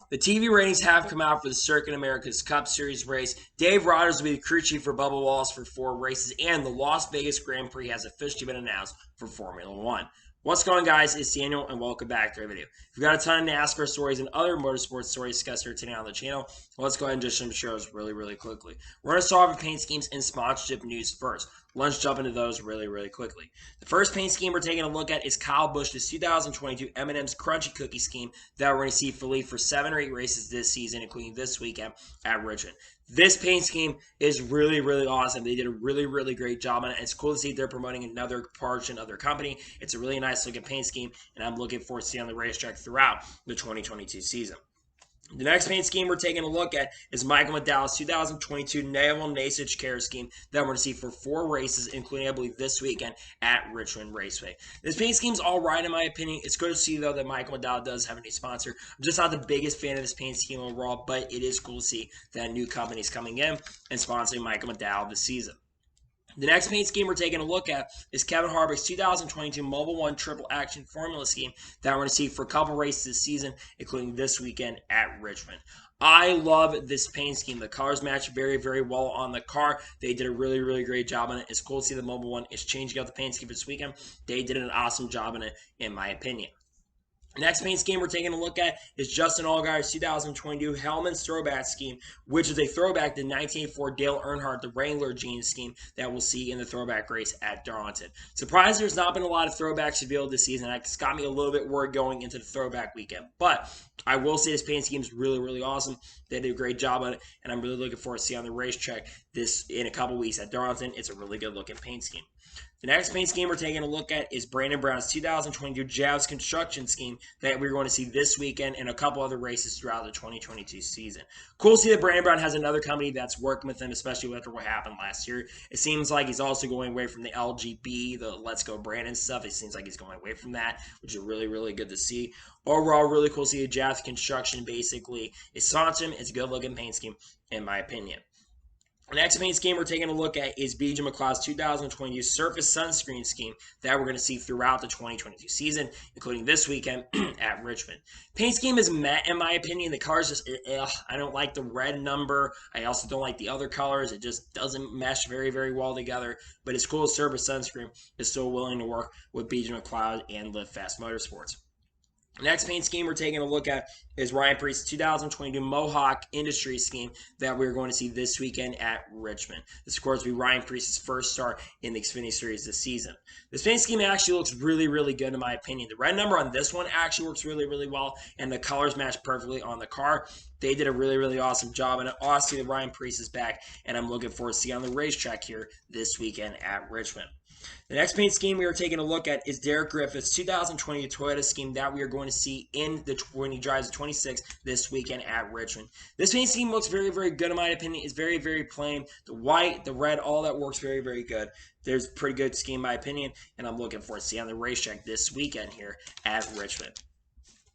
The TV ratings have come out for the Circuit America's Cup Series race. Dave Rogers will be the crew chief for Bubba Wallace for 4 races, and the Las Vegas Grand Prix has officially been announced for Formula One. What's going on, guys? It's Daniel, and welcome back to our video. We've got a ton of NASCAR stories and other motorsports stories discussed here today on the channel. Let's go ahead and just some shows really quickly. We're going to start with paint schemes and sponsorship news first. Let's jump into those really quickly. The first paint scheme we're taking a look at is Kyle Busch's 2022 M&M's Crunchy Cookie scheme that we're going to see for 7 or 8 races this season, including this weekend at Richmond. This paint scheme is really awesome. They did a really great job on it. It's cool to see they're promoting another portion of their company. It's a really nice looking paint scheme, and I'm looking forward to seeing on the racetrack throughout the 2022 season. The next paint scheme we're taking a look at is Michael McDowell's 2022 Naval Nasage Care scheme that we're going to see for 4 races, including, I believe, this weekend at Richmond Raceway. This paint scheme's all right, in my opinion. It's good to see, though, that Michael McDowell does have a new sponsor. I'm just not the biggest fan of this paint scheme overall, but it is cool to see that a new company is coming in and sponsoring Michael McDowell this season. The next paint scheme we're taking a look at is Kevin Harvick's 2022 Mobil 1 Triple Action Formula scheme that we're going to see for a couple races this season, including this weekend at Richmond. I love this paint scheme. The colors match very well on the car. They did a really great job on it. It's cool to see the Mobil 1 is changing up the paint scheme this weekend. They did an awesome job on it, in my opinion. Next paint scheme we're taking a look at is Justin Allgaier's 2022 Hellman's Throwback scheme, which is a throwback to 1984 Dale Earnhardt, the Wrangler jeans scheme that we'll see in the throwback race at Darlington. Surprised there's not been a lot of throwbacks revealed this season. It's got me a little bit worried going into the throwback weekend. But I will say this paint scheme is really awesome. They did a great job on it, and I'm really looking forward to seeing on the racetrack this in a couple weeks at Darlington. It's a really good looking paint scheme. The next paint scheme we're taking a look at is Brandon Brown's 2022 Javs Construction scheme that we're going to see this weekend and a couple other races throughout the 2022 season. Cool to see that Brandon Brown has another company that's working with him, especially after what happened last year. It seems like he's also going away from the LGB, the Let's Go Brandon stuff. It seems like he's going away from that, which is really good to see. Overall, really cool to see Javs Construction basically is sponsoring. It's a good looking paint scheme, in my opinion. The next paint scheme we're taking a look at is BJ McLeod's 2022 Surface Sunscreen scheme that we're going to see throughout the 2022 season, including this weekend at Richmond. Paint scheme is met, in my opinion. The colors just, I don't like the red number. I also don't like the other colors. It just doesn't mesh very well together. But it's cool Surface Sunscreen is still willing to work with BJ McLeod and Live Fast Motorsports. Next paint scheme we're taking a look at is Ryan Preece's 2022 Mohawk Industry scheme that we're going to see this weekend at Richmond. This, of course, will be Ryan Preece's first start in the Xfinity Series this season. This paint scheme actually looks really good, in my opinion. The red number on this one actually works really well, and the colors match perfectly on the car. They did a really awesome job, and honestly, Ryan Preece is back, and I'm looking forward to seeing on the racetrack here this weekend at Richmond. The next paint scheme we are taking a look at is Derek Griffith's 2020 Toyota scheme that we are going to see when he drives the 26 this weekend at Richmond. This paint scheme looks very good, in my opinion. It's very plain. The white, the red, all that works very good. There's a pretty good scheme, in my opinion, and I'm looking forward to seeing on the racetrack this weekend here at Richmond.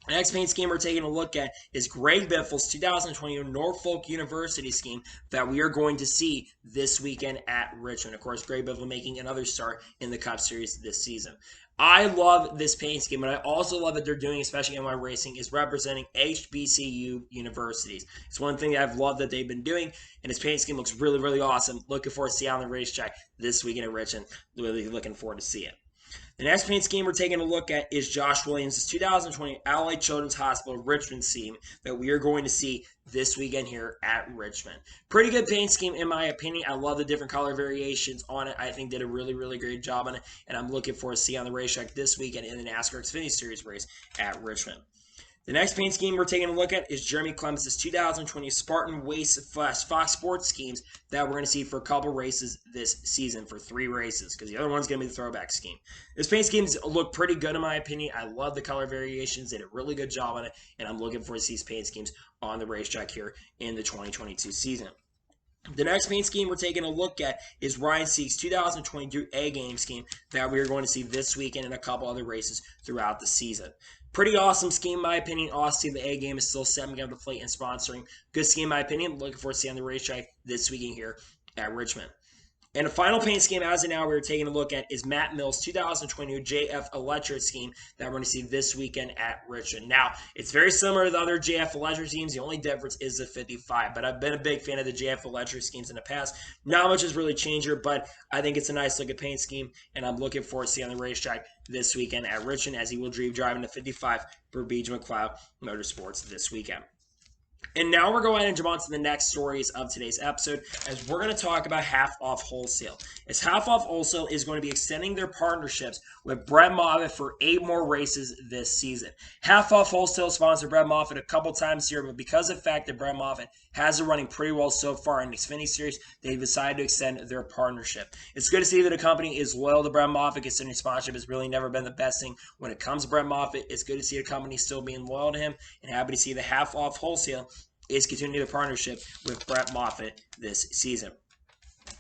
The next paint scheme we're taking a look at is Greg Biffle's 2020 Norfolk University scheme that we are going to see this weekend at Richmond. Of course, Greg Biffle making another start in the Cup Series this season. I love this paint scheme, and I also love that they're doing, especially NY Racing, is representing HBCU universities. It's one thing that I've loved that they've been doing, and this paint scheme looks really awesome. Looking forward to see it on the racetrack this weekend at Richmond. Really looking forward to see it. The next paint scheme we're taking a look at is Josh Williams' 2020 Allied Children's Hospital Richmond scheme that we are going to see this weekend here at Richmond. Pretty good paint scheme, in my opinion. I love the different color variations on it. I think did a really great job on it, and I'm looking forward to seeing on the racetrack this weekend in the NASCAR Xfinity Series race at Richmond. The next paint scheme we're taking a look at is Jeremy Clements' 2020 Spartan Waste Fox Sports schemes that we're going to see for a couple races this season for 3 races, because the other one's going to be the throwback scheme. This paint schemes look pretty good, in my opinion. I love the color variations. They did a really good job on it, and I'm looking forward to see these paint schemes on the racetrack here in the 2022 season. The next paint scheme we're taking a look at is Ryan Sieg's 2022 A-Game scheme that we are going to see this weekend and a couple other races throughout the season. Pretty awesome scheme, in my opinion. Honestly, the A-Game is still stepping up the plate and sponsoring. Good scheme, in my opinion. Looking forward to seeing on the racetrack this weekend here at Richmond. And the final paint scheme, as of now, we're taking a look at is Matt Mills' 2022 JF Electric scheme that we're going to see this weekend at Richmond. Now, it's very similar to the other JF Electric schemes. The only difference is the 55. But I've been a big fan of the JF Electric schemes in the past. Not much has really changed here, but I think it's a nice looking paint scheme, and I'm looking forward to seeing on the racetrack this weekend at Richmond as he will be driving the 55 for Beach McLeod Motorsports this weekend. And now we're going to jump on to the next stories of today's episode, as we're going to talk about Half Off Wholesale. As Half Off Wholesale is going to be extending their partnerships with Brett Moffitt for 8 more races this season. Half Off Wholesale sponsored Brett Moffitt a couple times here, but because of the fact that Brett Moffitt has been running pretty well so far in the Xfinity Series, they've decided to extend their partnership. It's good to see that a company is loyal to Brett Moffitt, considering sponsorship has really never been the best thing when it comes to Brett Moffitt. It's good to see a company still being loyal to him, and happy to see the Half Off Wholesale is continuing the partnership with Brett Moffitt this season.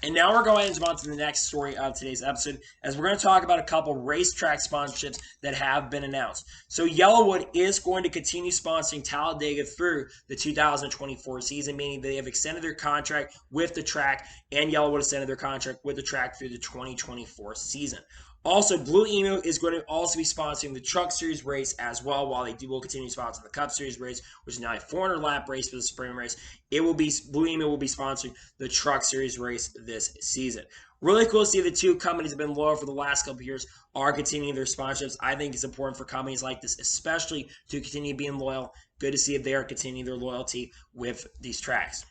And now we're going to move on to the next story of today's episode, as we're going to talk about a couple racetrack sponsorships that have been announced. So Yellowwood is going to continue sponsoring Talladega through the 2024 season, meaning they have extended their contract with the track, and Yellowwood extended their contract with the track through the 2024 season. Also, Blue Emu is going to also be sponsoring the Truck Series race as well, while they will continue sponsoring the Cup Series race, which is now a 400-lap race for the spring race. Blue Emu will be sponsoring the Truck Series race this season. Really cool to see the two companies have been loyal for the last couple of years are continuing their sponsorships. I think it's important for companies like this, especially to continue being loyal. Good to see if they are continuing their loyalty with these tracks.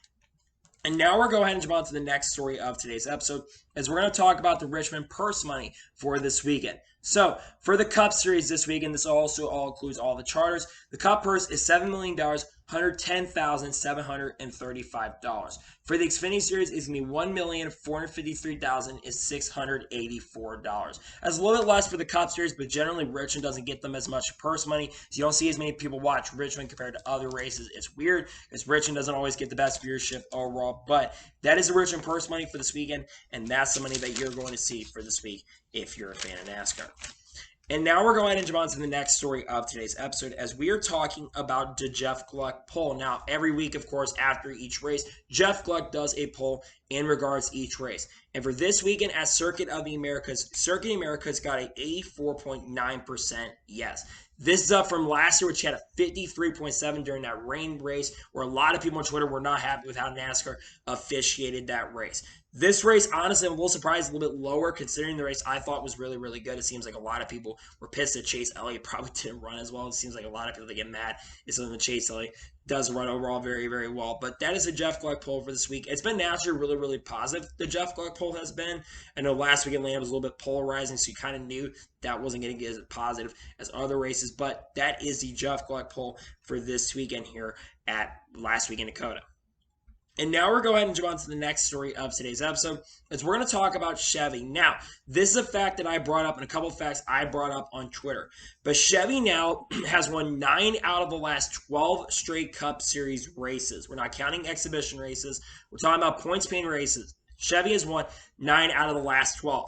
And now we're going ahead and jump on to the next story of today's episode, as we're going to talk about the Richmond purse money for this weekend. So, for the Cup Series this weekend, this also all includes all the charters. The Cup purse is $7 million, $110,735. For the Xfinity Series, it's going to be $1,453,684. That's a little bit less for the Cup Series, but generally Richmond doesn't get them as much purse money, so you don't see as many people watch Richmond compared to other races. It's weird, because Richmond doesn't always get the best viewership overall, but that is the Richmond purse money for this weekend, and that's the money that you're going to see for this week if you're a fan of NASCAR. And now we're going to jump on to the next story of today's episode, as we are talking about the Jeff Gluck poll. Now, every week, of course, after each race, Jeff Gluck does a poll in regards to each race. And for this weekend at Circuit of the Americas got a 84.9% yes. This is up from last year, which had a 53.7% during that rain race, where a lot of people on Twitter were not happy with how NASCAR officiated that race. This race, honestly, I'm a little surprised, a little bit lower, considering the race I thought was really, really good. It seems like a lot of people were pissed that Chase Elliott probably didn't run as well. It seems like a lot of people that get mad is something that Chase Elliott does run overall very, very well. But that is a Jeff Gluck poll for this week. It's been naturally really, really positive, the Jeff Gluck poll has been. I know last week Atlanta was a little bit polarizing, so you kind of knew that wasn't going to get as positive as other races. But that is the Jeff Gluck poll for this weekend here at last week in Dakota. And now we're going ahead and jump on to the next story of today's episode, as we're going to talk about Chevy. Now, this is a fact that I brought up, and a couple of facts I brought up on Twitter. But Chevy now has won 9 out of the last 12 straight Cup Series races. We're not counting exhibition races. We're talking about points paying races. Chevy has won 9 out of the last 12.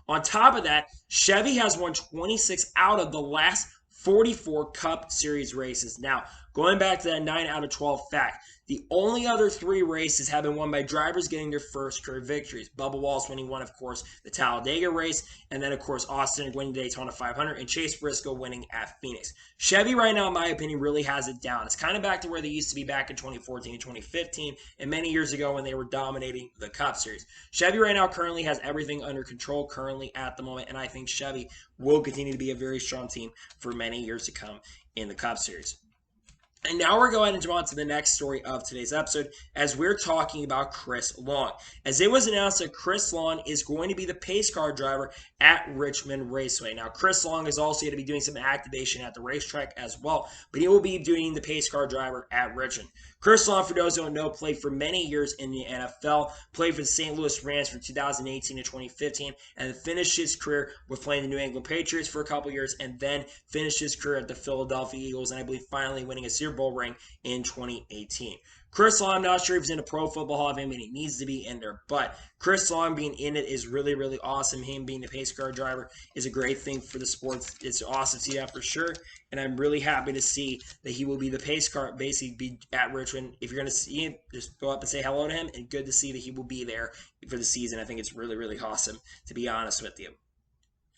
On top of that, Chevy has won 26 out of the last 44 Cup Series races. Now, going back to that 9 out of 12 fact, the only other 3 races have been won by drivers getting their first career victories. Bubba Wallace winning one, of course, the Talladega race, and then, of course, Austin winning the Daytona 500, and Chase Briscoe winning at Phoenix. Chevy right now, in my opinion, really has it down. It's kind of back to where they used to be back in 2014 and 2015, and many years ago when they were dominating the Cup Series. Chevy right now currently has everything under control currently at the moment, and I think Chevy will continue to be a very strong team for many years to come in the Cup Series. And now we're going to jump on to the next story of today's episode, as we're talking about Chris Long. As it was announced that Chris Long is going to be the pace car driver at Richmond Raceway. Now, Chris Long is also going to be doing some activation at the racetrack as well, but he will be doing the pace car driver at Richmond. Chris Long, for those who don't know, played for many years in the NFL, played for the St. Louis Rams from 2018 to 2015, and finished his career with playing the New England Patriots for a couple years, and then finished his career at the Philadelphia Eagles, and I believe finally winning a Super Super Bowl ring in 2018. Chris Long, I'm not sure if he's in the Pro Football Hall of Fame, and he needs to be in there. But Chris Long being in it is really, really awesome. Him being the pace car driver is a great thing for the sports. It's awesome to see that for sure. And I'm really happy to see that he will be the pace car, basically be at Richmond. If you're going to see him, just go up and say hello to him. And good to see that he will be there for the season. I think it's really, really awesome, to be honest with you.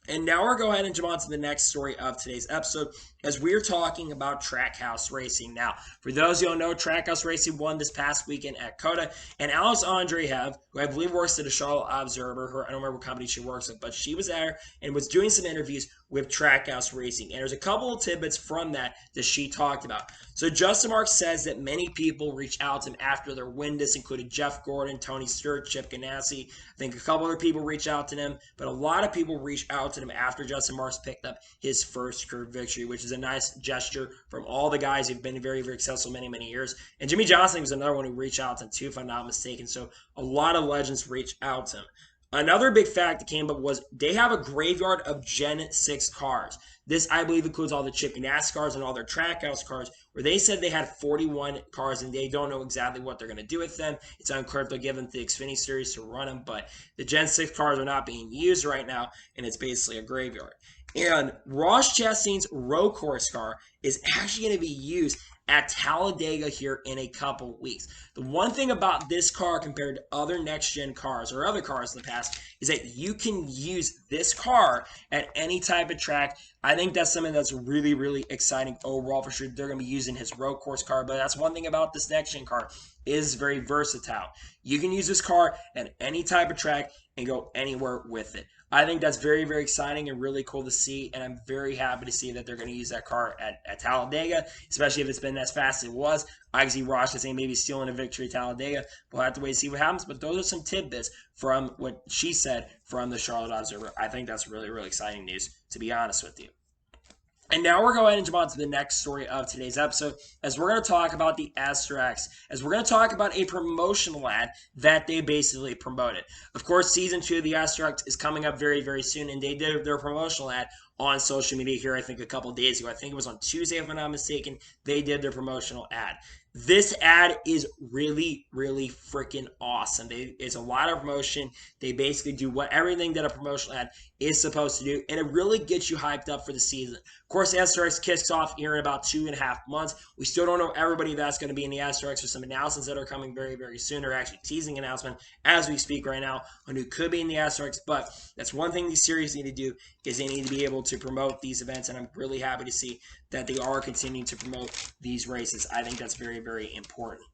And now we're going to go ahead and jump on to the next story of today's episode as we're talking about Trackhouse Racing. Now, for those who don't know, Trackhouse Racing won this past weekend at COTA, and Alice Andreev, who I believe works at the Charlotte Observer, I don't remember what company she works at, but she was there and was doing some interviews with Trackhouse Racing. And there's a couple of tidbits from that she talked about. So Justin Marks says that many people reach out to him after their win. This included Jeff Gordon, Tony Stewart, Chip Ganassi. I think a couple other people reach out to him, but a lot of people reach out to him after Justin Marks picked up his first career victory, which is a nice gesture from all the guys who've been very, very successful many, many years. And Jimmy Johnson was another one who reached out to him too, if I'm not mistaken. So a lot of legends reach out to him. Another big fact that came up was they have a graveyard of Gen 6 cars. This, I believe, includes all the Chip Ganassi cars and all their Trackhouse cars, where they said they had 41 cars and they don't know exactly what they're going to do with them. It's unclear if they'll give them to the Xfinity Series to run them, but the Gen 6 cars are not being used right now, and it's basically a graveyard. And Ross Chastain's road course car is actually going to be used at Talladega here in a couple weeks. The one thing about this car compared to other next-gen cars or other cars in the past is that you can use this car at any type of track. I think that's something that's really, really exciting overall. For sure, they're going to be using his road course car, but that's one thing about this next-gen car. It is very versatile. You can use this car at any type of track and go anywhere with it. I think that's very, very exciting and really cool to see, and I'm very happy to see that they're going to use that car at Talladega, especially if it's been as fast as it was. I can see Ross saying maybe stealing a victory at Talladega. We'll have to wait and see what happens, but those are some tidbits from what she said from the Charlotte Observer. I think that's really, really exciting news, to be honest with you. And now we're going to jump on to the next story of today's episode, as we're going to talk about the Astrox, as we're going to talk about a promotional ad that they basically promoted. Of course, Season 2 of the Astrox is coming up very, very soon, and they did their promotional ad on social media here, I think, a couple days ago. I think it was on Tuesday, if I'm not mistaken. They did their promotional ad. This ad is really, really freaking awesome. It's a lot of promotion. They basically do everything that a promotional ad is supposed to do, and it really gets you hyped up for the season. Of course, Astrox kicks off here in about 2.5 months. We still don't know everybody that's going to be in the Astrox. There's some announcements that are coming very, very soon. They're actually teasing an announcement as we speak right now on who could be in the Astrox, but that's one thing these series need to do is they need to be able to promote these events, and I'm really happy to see that they are continuing to promote these races. I think that's very, very important.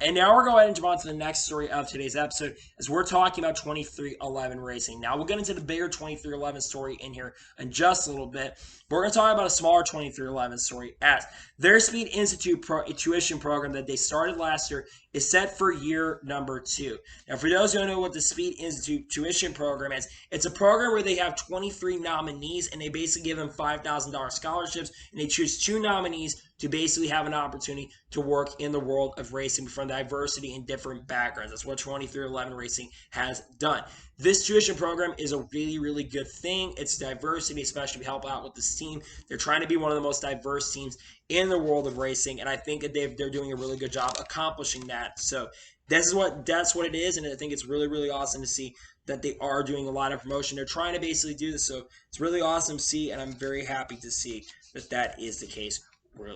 And now we're going to jump on to the next story of today's episode, as we're talking about 2311 Racing. Now, we'll get into the bigger 2311 story in here in just a little bit. But we're going to talk about a smaller 2311 story, as their Speed Institute tuition program that they started last year is set for year number 2. Now, for those who don't know what the Speed Institute tuition program is, it's a program where they have 23 nominees, and they basically give them $5,000 scholarships, and they choose 2 nominees to basically have an opportunity to work in the world of racing from diversity in different backgrounds. That's what 2311 Racing has done. This tuition program is a really, really good thing. It's diversity, especially to help out with this team. They're trying to be one of the most diverse teams in the world of racing, and I think that they're doing a really good job accomplishing that. So that's what it is, and I think it's really, really awesome to see that they are doing a lot of promotion. They're trying to basically do this, so it's really awesome to see, and I'm very happy to see that that is the case,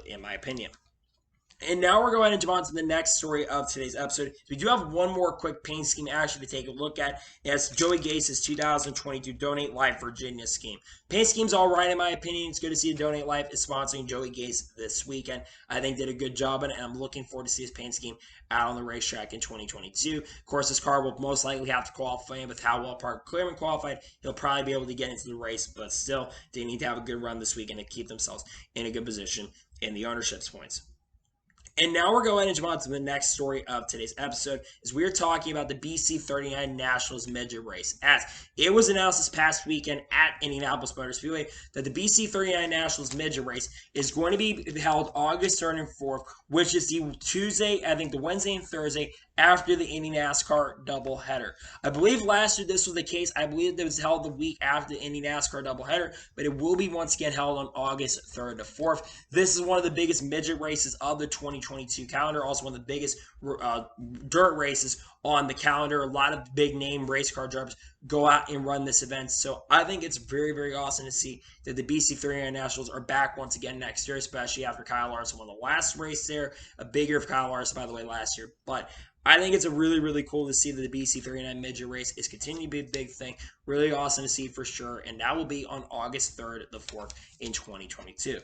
in my opinion. And now we're going to jump on to the next story of today's episode. We do have one more quick paint scheme actually to take a look at. It's Joey Gase's 2022 Donate Life Virginia scheme. Paint scheme's all right in my opinion. It's good to see Donate Life is sponsoring Joey Gase this weekend. I think they did a good job in it, and I'm looking forward to see his paint scheme out on the racetrack in 2022. Of course, this car will most likely have to qualify, and with how well Park Clearman qualified, he'll probably be able to get into the race, but still, they need to have a good run this weekend to keep themselves in a good position in the ownership's points. And now we're going to jump on to the next story of today's episode, as we're talking about the BC39 Nationals midget race. As it was announced this past weekend at Indianapolis Motor Speedway that the BC39 Nationals midget race is going to be held August 3rd and 4th, which is the Tuesday, I think the Wednesday and Thursday after the Indy NASCAR doubleheader. I believe last year this was the case. I believe it was held the week after the Indy NASCAR doubleheader, but it will be once again held on August 3rd to 4th. This is one of the biggest midget races of the 2022 calendar, also one of the biggest dirt races on the calendar. A lot of big name race car drivers go out and run this event. So I think it's very, very awesome to see that the BC39 Nationals are back once again next year, especially after Kyle Larson won the last race there. A big year for Kyle Larson, by the way, last year. But I think it's a really, really cool to see that the BC39 midget race is continuing to be a big thing. Really awesome to see for sure. And that will be on August 3rd to 4th in 2022.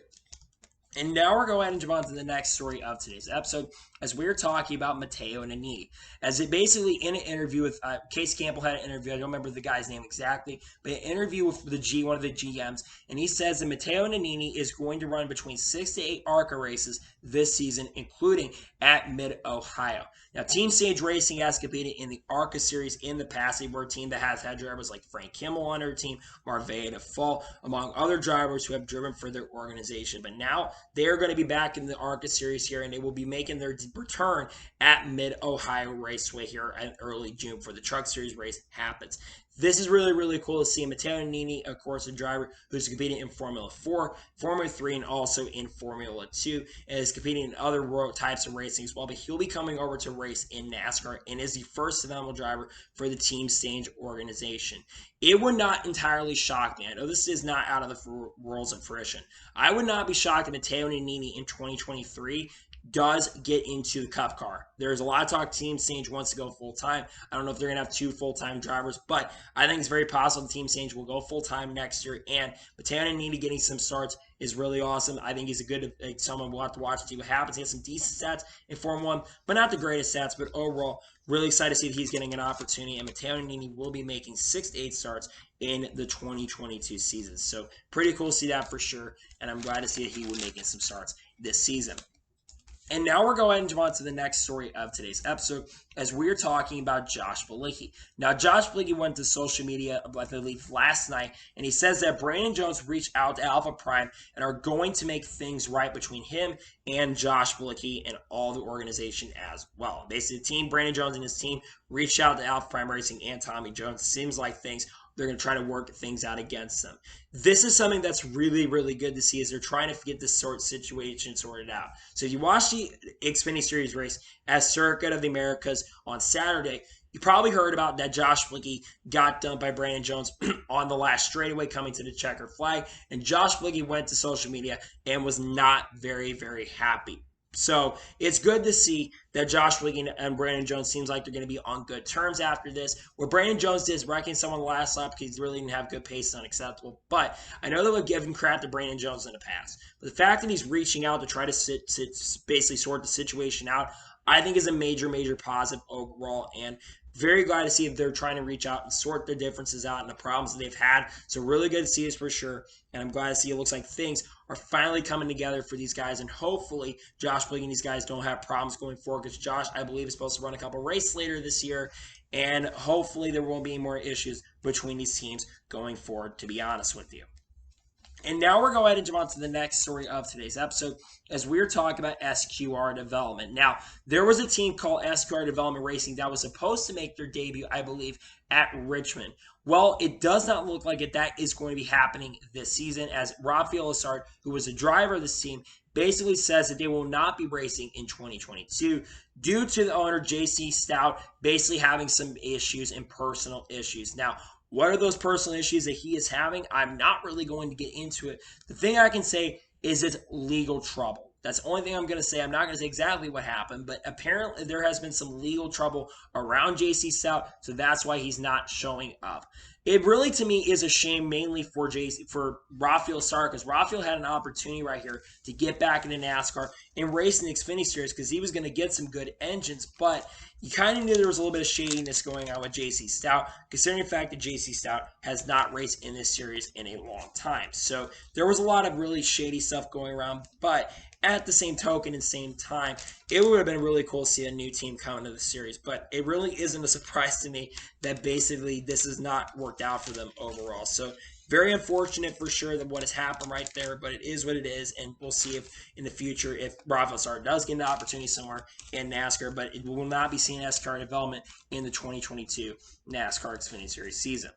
And now we're going to jump on to the next story of today's episode, as we're talking about Mateo Nini. As it basically in an interview with Case Campbell had an interview. I don't remember the guy's name exactly, but an interview with one of the GMs, and he says that Mateo Nini is going to run between 6 to 8 ARCA races this season, including at Mid-Ohio. Now, Team Sage Racing has competed in the ARCA series in the past. They were a team that has had drivers like Frank Kimmel on their team, Marvey DeFall, among other drivers who have driven for their organization. But now they are going to be back in the ARCA series here, and they will be making their return at Mid-Ohio Raceway here in early June for the Truck Series race happens. This is really, really cool to see. Mateo Nini, of course, a driver who's competing in Formula 4, Formula 3, and also in Formula 2, and is competing in other types of racing as well. But he'll be coming over to race in NASCAR and is the first developmental driver for the Team Sage organization. It would not entirely shock me. I know this is not out of the worlds of fruition. I would not be shocked if Mateo Nini in 2023 does get into the Cup car. There's a lot of talk Team Sage wants to go full-time. I don't know if they're going to have 2 full-time drivers, but I think it's very possible Team Sage will go full-time next year, and Mateo Nini getting some starts is really awesome. I think he's a good someone we'll have to watch to see what happens. He has some decent stats in Form 1, but not the greatest stats, but overall, really excited to see that he's getting an opportunity, and Mateo Nini will be making 6 to 8 starts in the 2022 season. So pretty cool to see that for sure, and I'm glad to see that he will be making some starts this season. And now we're going to jump on to the next story of today's episode, as we're talking about Josh Bilicki. Now, Josh Bilicki went to social media, I believe, last night, and he says that Brandon Jones reached out to Alpha Prime and are going to make things right between him and Josh Bilicki and all the organization as well. Basically, the team, Brandon Jones and his team, reached out to Alpha Prime Racing and Tommy Jones. Seems like they're going to try to work things out against them. This is something that's really, really good to see, as they're trying to get this situation sorted out. So if you watch the Xfinity Series race at Circuit of the Americas on Saturday, you probably heard about that Josh Bilicki got dumped by Brandon Jones on the last straightaway coming to the checkered flag. And Josh Bilicki went to social media and was not very, very happy. So it's good to see that Josh Bilicki and Brandon Jones seems like they're going to be on good terms after this. What Brandon Jones did is wrecking someone the last lap because he really didn't have good pace is unacceptable. But I know that we've given crap to Brandon Jones in the past. But the fact that he's reaching out to try to basically sort the situation out, I think is a major, major positive overall. And very glad to see if they're trying to reach out and sort their differences out and the problems that they've had. So really good to see this for sure. And I'm glad to see it looks like things are finally coming together for these guys. And hopefully Josh Bilicki and these guys don't have problems going forward, because Josh, I believe, is supposed to run a couple races later this year. And hopefully there won't be any more issues between these teams going forward, to be honest with you. And now we're going to jump on to the next story of today's episode, as we're talking about SQR Development. Now, there was a team called SQR Development Racing that was supposed to make their debut, I believe, at Richmond. Well, it does not look like that is going to be happening this season, as Rafael Lessard, who was a driver of this team, basically says that they will not be racing in 2022 due to the owner, JC Stout, basically having some issues and personal issues. Now, what are those personal issues that he is having? I'm not really going to get into it. The thing I can say is it's legal trouble. That's the only thing I'm going to say. I'm not going to say exactly what happened, but apparently there has been some legal trouble around JC Stout, so that's why he's not showing up. It really, to me, is a shame, mainly for Rafael Lessard, because Rafael had an opportunity right here to get back into NASCAR and race in the Xfinity Series, because he was going to get some good engines, but you kind of knew there was a little bit of shadiness going on with JC Stout, considering the fact that JC Stout has not raced in this series in a long time. So there was a lot of really shady stuff going around, but at the same token and same time, it would have been really cool to see a new team come into the series. But it really isn't a surprise to me that basically this has not worked out for them overall. So Very unfortunate for sure that what has happened right there, but it is what it is, and we'll see if in the future if Rafael does get an opportunity somewhere in NASCAR, but it will not be seeing Escort Development in the 2022 NASCAR Xfinity Series season.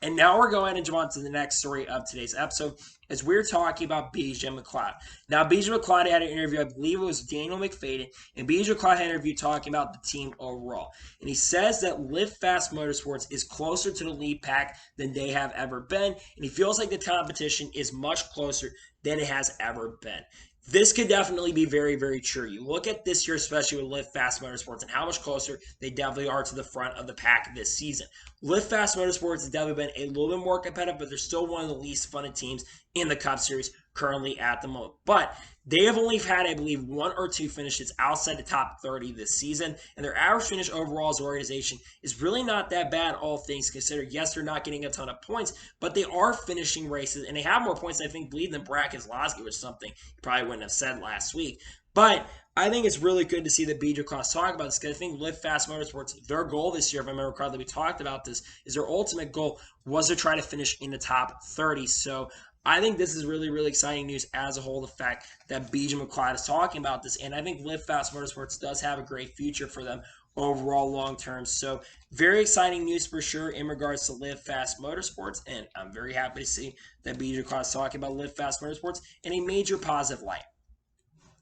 And now we're going to jump on to the next story of today's episode as we're talking about BJ McLeod. Now, BJ McLeod had an interview, I believe it was Daniel McFadden, and BJ McLeod had an interview talking about the team overall. And he says that Live Fast Motorsports is closer to the lead pack than they have ever been, and he feels like the competition is much closer than it has ever been. This could definitely be very, very true. You look at this year, especially with Live Fast Motorsports, and how much closer they definitely are to the front of the pack this season. Live Fast Motorsports has definitely been a little bit more competitive, but they're still one of the least fun teams in the Cup Series currently at the moment. But they have only had, I believe, 1 or 2 finishes outside the top 30 this season, and their average finish overall as an organization is really not that bad, all things considered. Yes, they're not getting a ton of points, but they are finishing races, and they have more points, I think, than Brad Keselowski, which is something you probably wouldn't have said last week. But I think it's really good to see the BJ class talk about this, because I think Live Fast Motorsports, their goal this year, if I remember correctly, we talked about this, is their ultimate goal was to try to finish in the top 30. So I think this is really, really exciting news as a whole, the fact that BJ McLeod is talking about this. And I think Live Fast Motorsports does have a great future for them overall long term. So very exciting news for sure in regards to Live Fast Motorsports. And I'm very happy to see that BJ McLeod is talking about Live Fast Motorsports in a major positive light.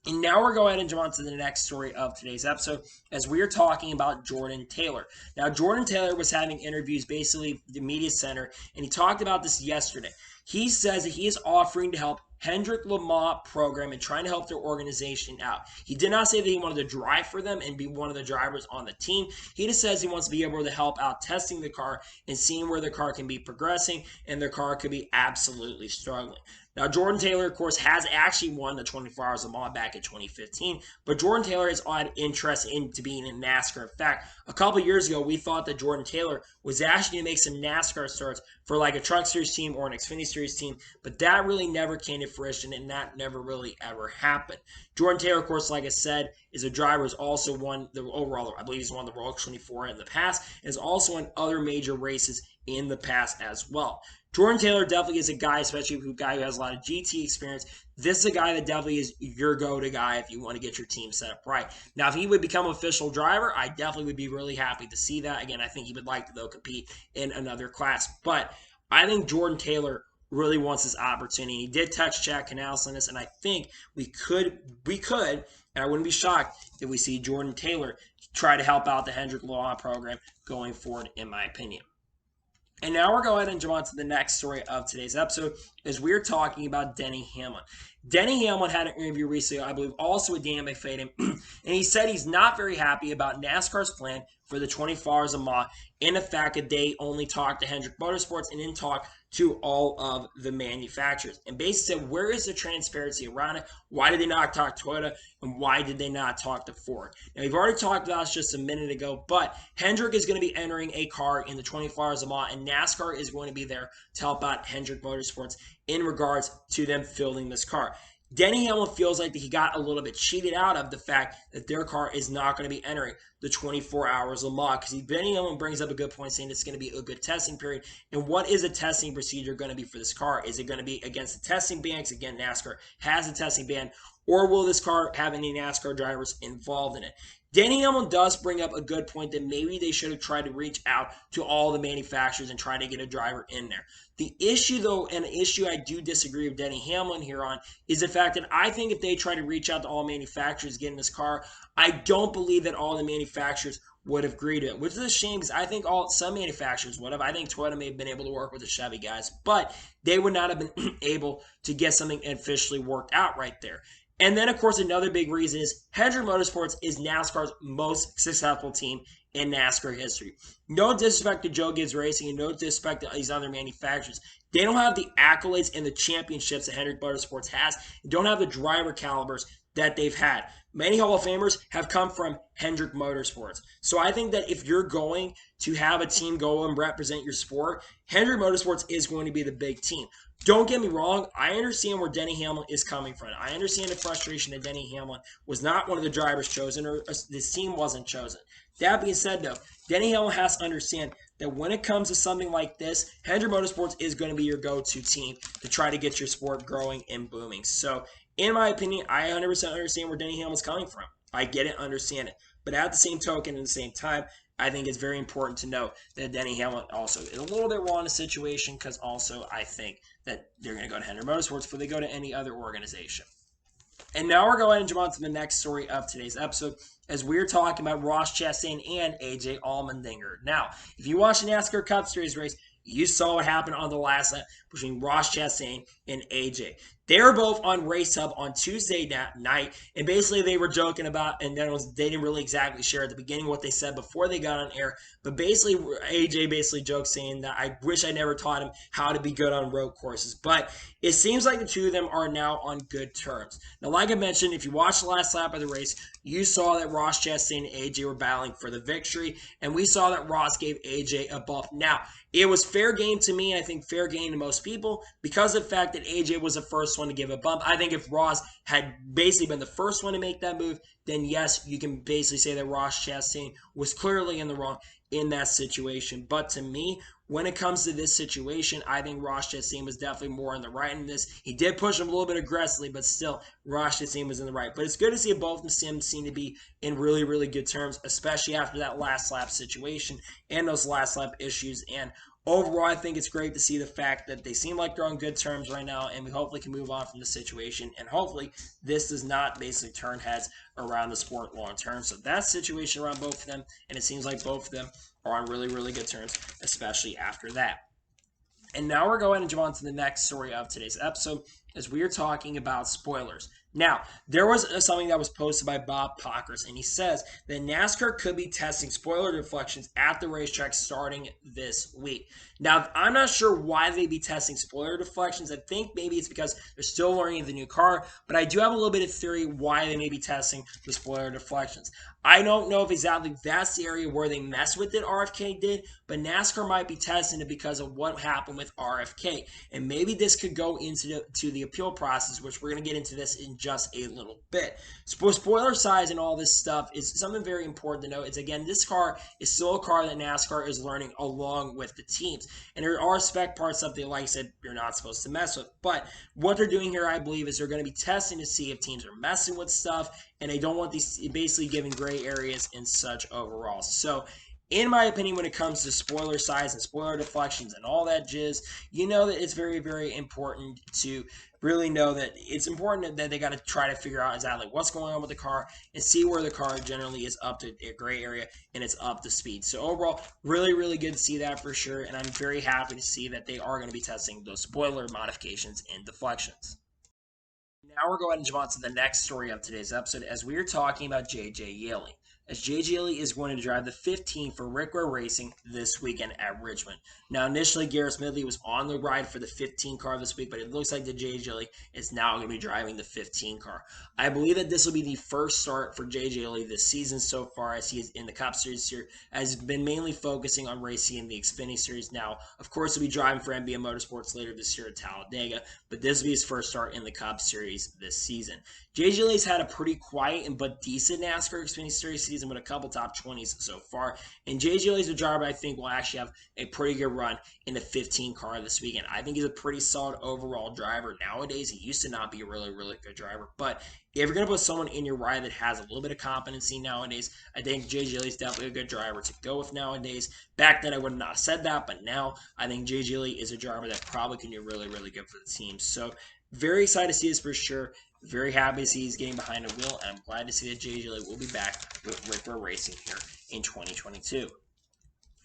And now we're going to jump on to the next story of today's episode as we are talking about Jordan Taylor. Now, Jordan Taylor was having interviews basically the media center, and he talked about this yesterday. He says that he is offering to help Hendrick Lamar program and trying to help their organization out. He did not say that he wanted to drive for them and be one of the drivers on the team. He just says he wants to be able to help out testing the car and seeing where the car can be progressing and their car could be absolutely struggling. Now, Jordan Taylor, of course, has actually won the 24 Hours of Le Mans back in 2015, but Jordan Taylor has had interest into being in NASCAR. In fact, a couple years ago, we thought that Jordan Taylor was actually going to make some NASCAR starts for like a Truck Series team or an Xfinity Series team, but that really never came to fruition, and that never really ever happened. Jordan Taylor, of course, like I said, is a driver who's also won the overall, I believe he's won the Royal 24 in the past, and has also won other major races in the past as well. Jordan Taylor definitely is a guy, especially a guy who has a lot of GT experience. This is a guy that definitely is your go-to guy if you want to get your team set up right. Now, if he would become an official driver, I definitely would be really happy to see that. Again, I think he would like to, though, compete in another class. But I think Jordan Taylor really wants this opportunity. He did touch Chad Canales on this, and I think we could, and I wouldn't be shocked if we see Jordan Taylor try to help out the Hendrick Lamar program going forward, in my opinion. And now we're going to jump on to the next story of today's episode as we're talking about Denny Hamlin. Denny Hamlin had an interview recently, I believe, also with Daniel McFadden, and he said he's not very happy about NASCAR's plan for the 24 Hours of Le Mans, in the fact that they only talked to Hendrick Motorsports and didn't talk to all of the manufacturers. And basically said, where is the transparency around it? Why did they not talk to Toyota? And why did they not talk to Ford? Now, we've already talked about this just a minute ago, but Hendrick is going to be entering a car in the 24 Hours of Le Mans, and NASCAR is going to be there to help out Hendrick Motorsports in regards to them filling this car. Denny Hamlin feels like he got a little bit cheated out of the fact that their car is not going to be entering the 24 Hours of Le Mans, because Denny Hamlin brings up a good point saying it's going to be a good testing period. And what is a testing procedure going to be for this car? Is it going to be against the testing ban? Because again, NASCAR has a testing ban. Or will this car have any NASCAR drivers involved in it? Denny Hamlin does bring up a good point that maybe they should have tried to reach out to all the manufacturers and try to get a driver in there. The issue, though, and the issue I do disagree with Denny Hamlin here on, is the fact that I think if they try to reach out to all manufacturers getting this car, I don't believe that all the manufacturers would have agreed to it, which is a shame because I think some manufacturers would have. I think Toyota may have been able to work with the Chevy guys, but they would not have been able to get something officially worked out right there. And then, of course, another big reason is Hendrick Motorsports is NASCAR's most successful team in NASCAR history. No disrespect to Joe Gibbs Racing and no disrespect to these other manufacturers. They don't have the accolades and the championships that Hendrick Motorsports has. They don't have the driver calibers that they've had. Many Hall of Famers have come from Hendrick Motorsports. So I think that if you're going to have a team go and represent your sport, Hendrick Motorsports is going to be the big team. Don't get me wrong, I understand where Denny Hamlin is coming from. I understand the frustration that Denny Hamlin was not one of the drivers chosen, or this team wasn't chosen. That being said, though, Denny Hamlin has to understand that when it comes to something like this, Hendrick Motorsports is going to be your go-to team to try to get your sport growing and booming. So, in my opinion, I 100% understand where Denny Hamlin's coming from. I get it, understand it. But at the same token, at the same time, I think it's very important to know that Denny Hamlin also is a little bit wrong in the situation, because also I think that they're going to go to Hendrick Motorsports before they go to any other organization. And now we're going to jump on to the next story of today's episode, as we're talking about Ross Chastain and AJ Allmendinger. Now, if you watched the NASCAR Cup Series race, you saw what happened on the last lap between Ross Chastain and AJ. They were both on Race Hub on Tuesday night, and basically they were joking about, and then they didn't really exactly share at the beginning what they said before they got on air, but basically AJ basically joked saying that I wish I never taught him how to be good on road courses. But it seems like the two of them are now on good terms. Now, like I mentioned, if you watched the last lap of the race, you saw that Ross Chastain and AJ were battling for the victory, and we saw that Ross gave AJ a buff. Now, it was fair game to me, and I think fair game to most people, because of the fact that AJ was the first one to give a bump. I think if Ross had basically been the first one to make that move, then yes, you can basically say that Ross Chastain was clearly in the wrong in that situation. But to me, when it comes to this situation, I think Ross Chastain was definitely more in the right in this. He did push him a little bit aggressively, but still, Ross Chastain was in the right. But it's good to see both of them seem to be in really, really good terms, especially after that last lap situation and those last lap issues. And overall, I think it's great to see the fact that they seem like they're on good terms right now, and we hopefully can move on from the situation. And hopefully, this does not basically turn heads around the sport long term. So that's the situation around both of them, and it seems like both of them are on really, really good terms, especially after that. And now we're going to jump on to the next story of today's episode, as we are talking about spoilers. Now, there was something that was posted by Bob Pockers, and he says that NASCAR could be testing spoiler deflections at the racetrack starting this week. Now, I'm not sure why they'd be testing spoiler deflections. I think maybe it's because they're still learning the new car, but I do have a little bit of theory why they may be testing the spoiler deflections. I don't know if exactly that's the area where they mess with it, RFK did, but NASCAR might be testing it because of what happened with RFK. And maybe this could go into the appeal process, which we're going to get into this in just a little bit. Spoiler size and all this stuff is something very important to note. It's, again, this car is still a car that NASCAR is learning along with the teams. And there are spec parts that they, like I said, you're not supposed to mess with. But what they're doing here, I believe, is they're going to be testing to see if teams are messing with stuff, and they don't want these basically giving gray areas and such overall. So, in my opinion, when it comes to spoiler size and spoiler deflections and all that jizz, you know that it's very, very important to really know that it's important that they got to try to figure out exactly what's going on with the car and see where the car generally is up to a gray area and it's up to speed. So overall, really, really good to see that for sure. And I'm very happy to see that they are going to be testing those spoiler modifications and deflections. Now we're going to jump on to the next story of today's episode, as we are talking about J.J. Yeley. As J.J. Yeley is going to drive the 15 for RFK Racing this weekend at Richmond. Now, initially, Garrett Smidley was on the ride for the 15 car this week, but it looks like the J.J. Yeley is now going to be driving the 15 car. I believe that this will be the first start for J.J. Yeley this season so far, as he is in the Cup Series here, has been mainly focusing on racing in the Xfinity Series. Now, of course, he'll be driving for MBM Motorsports later this year at Talladega, but this will be his first start in the Cup Series this season. J.J. Yeley's had a pretty quiet but decent NASCAR Xfinity Series season with a couple top 20s so far. And J.J. Yeley's a driver I think will actually have a pretty good run in the 15 car this weekend. I think he's a pretty solid overall driver nowadays. He used to not be a really, really good driver. But if you're going to put someone in your ride that has a little bit of competency nowadays, I think J.J. Yeley's definitely a good driver to go with nowadays. Back then, I would not have said that, but now I think J.J. Yeley is a driver that probably can do really, really good for the team. So very excited to see this for sure. Very happy to see he's getting behind the wheel, and I'm glad to see that J.J. Yeley will be back with RFK Racing here in 2022.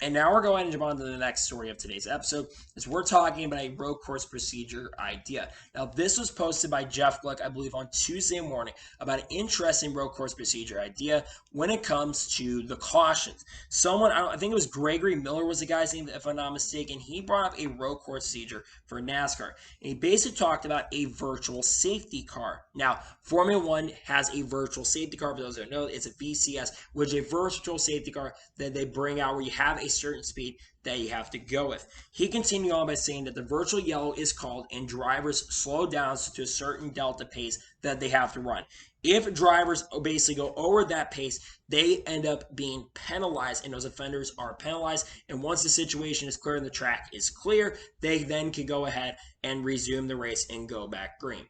And now we're going to jump on to the next story of today's episode, as we're talking about a road course procedure idea. Now, this was posted by Jeff Gluck, I believe, on Tuesday morning, about an interesting road course procedure idea when it comes to the cautions. Someone, I think it was Gregory Miller was the guy's name, if I'm not mistaken, he brought up a road course procedure for NASCAR. And he basically talked about a virtual safety car. Now, Formula One has a virtual safety car. For those who don't know, it's a VCS, which is a virtual safety car that they bring out where you have a certain speed that you have to go with. He continued on by saying that the virtual yellow is called and drivers slow down to a certain delta pace that they have to run. If drivers basically go over that pace, they end up being penalized, and those offenders are penalized. And once the situation is clear and the track is clear, they then can go ahead and resume the race and go back green.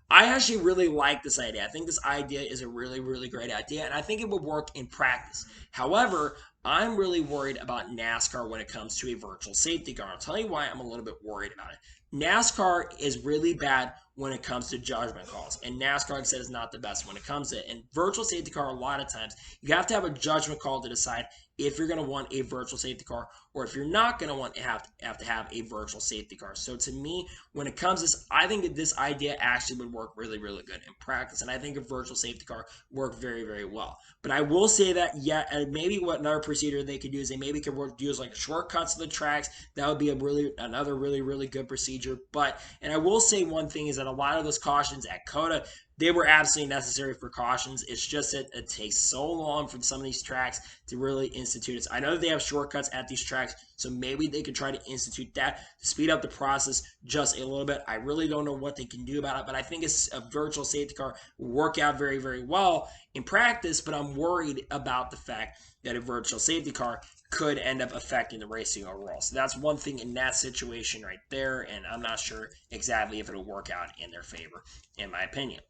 I actually really like this idea. I think this idea is a really, really great idea, and I think it would work in practice. However, I'm really worried about NASCAR when it comes to a virtual safety car. I'll tell you why I'm a little bit worried about it. NASCAR is really bad when it comes to judgment calls, and NASCAR, like I said, is not the best when it comes to it. And virtual safety car, a lot of times, you have to have a judgment call to decide if you're going to want a virtual safety car or if you're not going to want to have a virtual safety car. So to me, when it comes to this, I think that this idea actually would work really, really good in practice, and I think a virtual safety car worked very, very well. But I will say that, yeah, maybe what another procedure they could do is they maybe could use like shortcuts to the tracks. That would be another really, really good procedure. And I will say one thing is that a lot of those cautions at COTA, they were absolutely necessary precautions. It's just that it takes so long for some of these tracks to really institute it. I know that they have shortcuts at these tracks, so maybe they could try to institute that to speed up the process just a little bit. I really don't know what they can do about it, but I think a virtual safety car will work out very, very well in practice, but I'm worried about the fact that a virtual safety car could end up affecting the racing overall. So that's one thing in that situation right there, and I'm not sure exactly if it'll work out in their favor, in my opinion.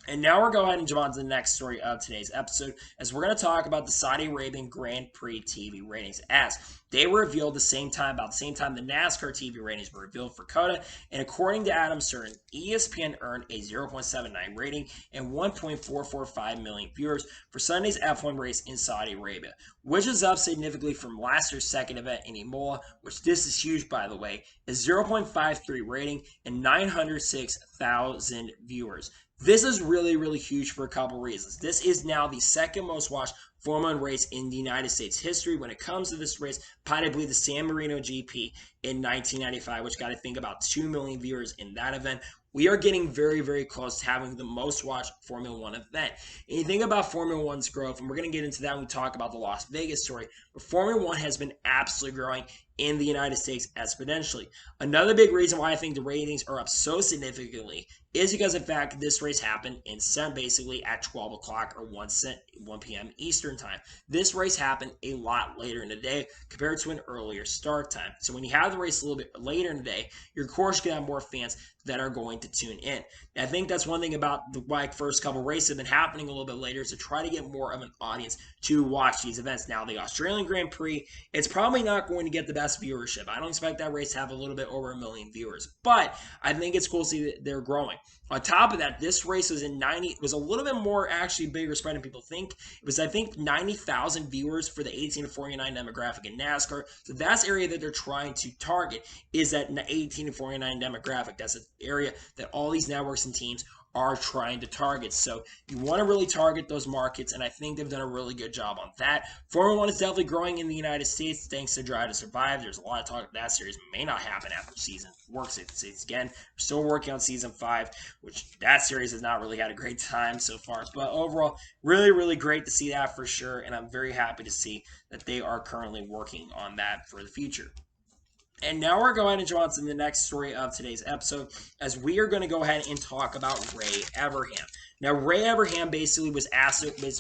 And now we're going to jump on to the next story of today's episode, as we're going to talk about the Saudi Arabian Grand Prix TV ratings, as they were revealed about the same time the NASCAR TV ratings were revealed for COTA. And according to Adam Stern, ESPN earned a 0.79 rating and 1.445 million viewers for Sunday's F1 race in Saudi Arabia, which is up significantly from last year's second event in Imola, which this is huge, by the way, a 0.53 rating and 906,000 viewers. This is really, really huge for a couple reasons. This is now the second most watched Formula 1 race in the United States history. When it comes to this race, probably the San Marino GP in 1995, which got, I think, about 2 million viewers in that event. We are getting very, very close to having the most watched Formula 1 event. And you think about Formula 1's growth, and we're going to get into that when we talk about the Las Vegas story, but Formula 1 has been absolutely growing in the United States exponentially. Another big reason why I think the ratings are up so significantly is because of the fact that this race happened in basically at 12 o'clock or 1 p.m. Eastern time. This race happened a lot later in the day compared to an earlier start time. So when you have the race a little bit later in the day, your course can have more fans that are going to tune in. And I think that's one thing about the first couple races have been happening a little bit later, is to try to get more of an audience to watch these events. Now, the Australian Grand Prix, it's probably not going to get the best viewership. I don't expect that race to have a little bit over 1 million viewers, but I think it's cool to see that they're growing. On top of that, this race was was a little bit more actually bigger spread than people think. It was, I think, 90,000 viewers for the 18 to 49 demographic in NASCAR. So that's the area that they're trying to target, is that 18 to 49 demographic. That's an area that all these networks and teams are trying to target. So you want to really target those markets, and I think they've done a really good job on that. Formula 1 is definitely growing in the United States thanks to Drive to Survive. There's a lot of talk that series may not happen after season 4. It's again, we're still working on season 5, which that series has not really had a great time so far. But overall, really, really great to see that for sure, and I'm very happy to see that they are currently working on that for the future. And now we're going to jump on to the next story of today's episode, as we are going to go ahead and talk about Ray Evernham. Now, Ray Evernham basically was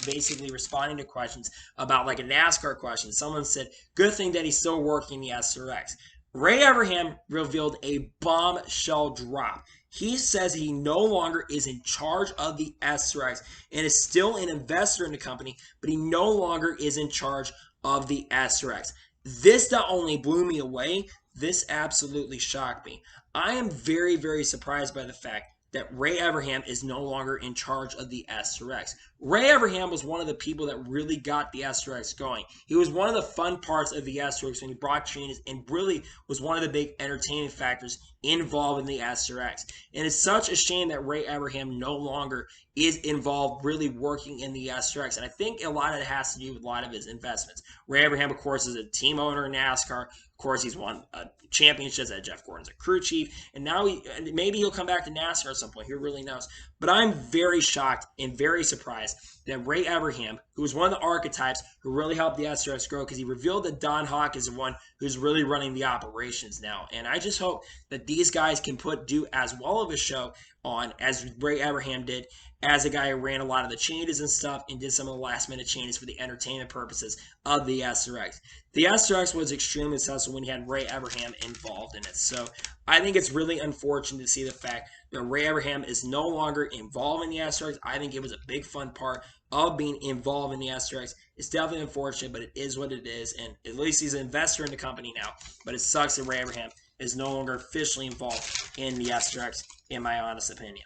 basically responding to questions about like a NASCAR question. Someone said, good thing that he's still working the SRX. Ray Evernham revealed a bombshell drop. He says he no longer is in charge of the SRX and is still an investor in the company, but he no longer is in charge of the SRX. This not only blew me away, this absolutely shocked me. I am very, very surprised by the fact that Ray Evernham is no longer in charge of the SRX. Ray Abraham was one of the people that really got the Astrox going. He was one of the fun parts of the Astrox when he brought changes and really was one of the big entertainment factors involved in the Astrox. And it's such a shame that Ray Abraham no longer is involved really working in the Astrox. And I think a lot of it has to do with a lot of his investments. Ray Abraham, of course, is a team owner in NASCAR. Of course, he's won championships at Jeff Gordon's a crew chief, and now maybe he'll come back to NASCAR at some point. Who really knows? But I'm very shocked and very surprised that Ray Abraham, who was one of the archetypes who really helped the Astrox grow, because he revealed that Don Hawk is the one who's really running the operations now. And I just hope that these guys can do as well of a show on as Ray Abraham did, as a guy who ran a lot of the changes and stuff and did some of the last minute changes for the entertainment purposes of the Astrox. The Astrox was extremely successful when he had Ray Abraham involved in it. So I think it's really unfortunate to see the fact that Ray Abraham is no longer involved in the Astrox. I think it was a big fun part of being involved in the Astrox. It's definitely unfortunate, but it is what it is. And at least he's an investor in the company now. But it sucks that Ray Abraham is no longer officially involved in the Astrox, in my honest opinion.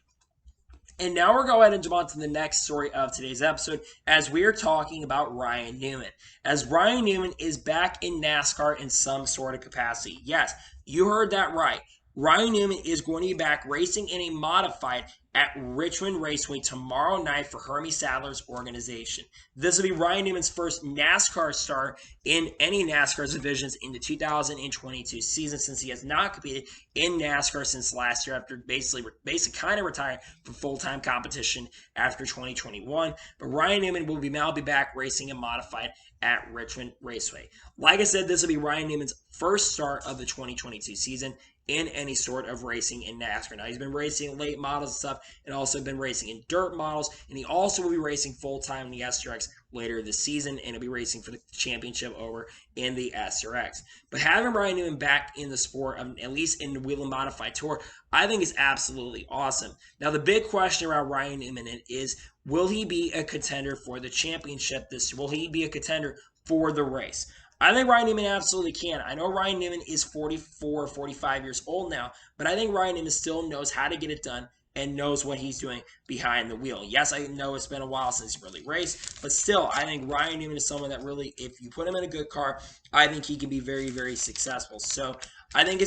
And now we're going to jump on to the next story of today's episode, as we are talking about Ryan Newman. As Ryan Newman is back in NASCAR in some sort of capacity. Yes, you heard that right. Ryan Newman is going to be back racing in a modified at Richmond Raceway tomorrow night for Hermie Sadler's organization. This will be Ryan Newman's first NASCAR start in any NASCAR divisions in the 2022 season, since he has not competed in NASCAR since last year, after basically kind of retiring from full-time competition after 2021. But Ryan Newman will now be back racing in modified at Richmond Raceway. Like I said, this will be Ryan Newman's first start of the 2022 season in any sort of racing in NASCAR. Now, he's been racing late models and stuff, and also been racing in dirt models, and he also will be racing full-time in the SRX later this season, and he'll be racing for the championship over in the SRX. But having Ryan Newman back in the sport, at least in the Wheel and Modified Tour, I think is absolutely awesome. Now, the big question around Ryan Newman is, will he be a contender for the championship this year? Will he be a contender for the race? I think Ryan Newman absolutely can. I know Ryan Newman is 44, 45 years old now, but I think Ryan Newman still knows how to get it done and knows what he's doing behind the wheel. Yes, I know it's been a while since he's really raced, but still, I think Ryan Newman is someone that really, if you put him in a good car, I think he can be very, very successful. So I think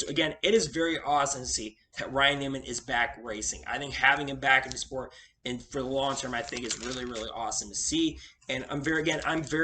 again, it is very awesome to see that Ryan Newman is back racing. I think having him back in the sport and for the long term, I think is really, really awesome to see. And I'm very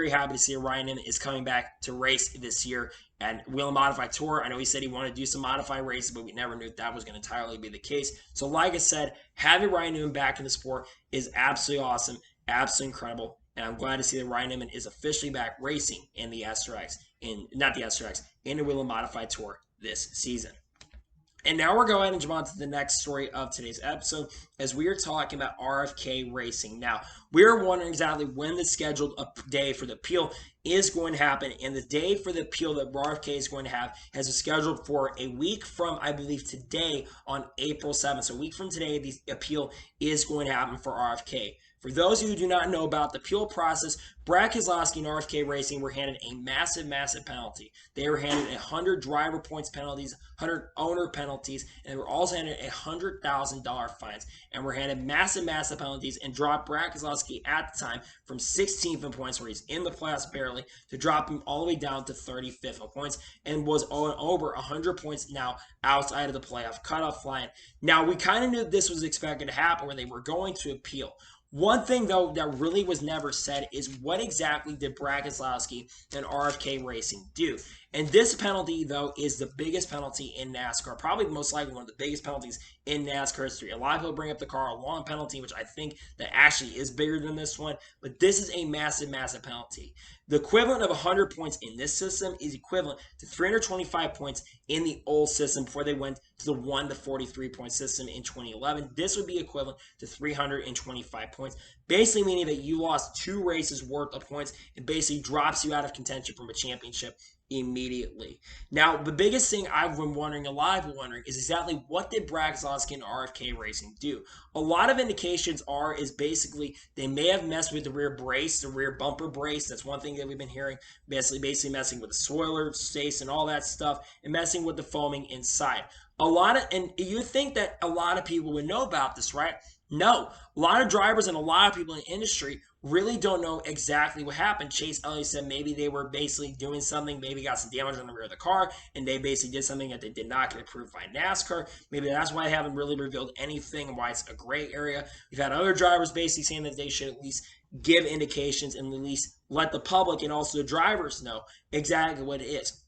happy to see Ryan Newman is coming back to race this year and Wheel and Modified Tour. I know he said he wanted to do some modified races, but we never knew if that was going to entirely be the case. So like I said, having Ryan Newman back in the sport is absolutely awesome, absolutely incredible. And I'm glad to see that Ryan Newman is officially back racing in the SRX, in the Wheel and Modified Tour this season. And now we're going to jump on to the next story of today's episode, as we are talking about RFK Racing. Now, we're wondering exactly when the scheduled day for the appeal is going to happen, and the day for the appeal that RFK is going to have has been scheduled for a week from, I believe, today on April 7th. So a week from today, the appeal is going to happen for RFK. For those who do not know about the appeal process, Brad Keselowski and RFK Racing were handed a massive, massive penalty. They were handed 100 driver points penalties, 100 owner penalties, and they were also handed $100,000 fines. And were handed massive, massive penalties and dropped Brad Keselowski at the time from 16th in points, where he's in the playoffs barely, to drop him all the way down to 35th in points, and was over 100 points now outside of the playoff cutoff line. Now, we kind of knew this was expected to happen when they were going to appeal. One thing, though, that really was never said is what exactly did Brad Keselowski and RFK Racing do? And this penalty, though, is the biggest penalty in NASCAR, probably most likely one of the biggest penalties in NASCAR history. A lot of people bring up the Carl Long penalty, which I think that actually is bigger than this one, but this is a massive, massive penalty. The equivalent of 100 points in this system is equivalent to 325 points in the old system before they went to the 1 to 43 point system in 2011. This would be equivalent to 325 points, basically meaning that you lost 2 races worth of points and basically drops you out of contention from a championship immediately. Now, the biggest thing I've been wondering, a lot of people wondering, is exactly what did Brad Keselowski and RFK Racing do? A lot of indications is basically they may have messed with the rear brace, the rear bumper brace. That's one thing that we've been hearing, basically messing with the spoiler space and all that stuff, and messing with the foaming inside. And you think that a lot of people would know about this, right? No, a lot of drivers and a lot of people in the industry really don't know exactly what happened. Chase Elliott said maybe they were basically doing something, maybe got some damage on the rear of the car, and they basically did something that they did not get approved by NASCAR. Maybe that's why they haven't really revealed anything and why it's a gray area. We've had other drivers basically saying that they should at least give indications and at least let the public and also the drivers know exactly what it is,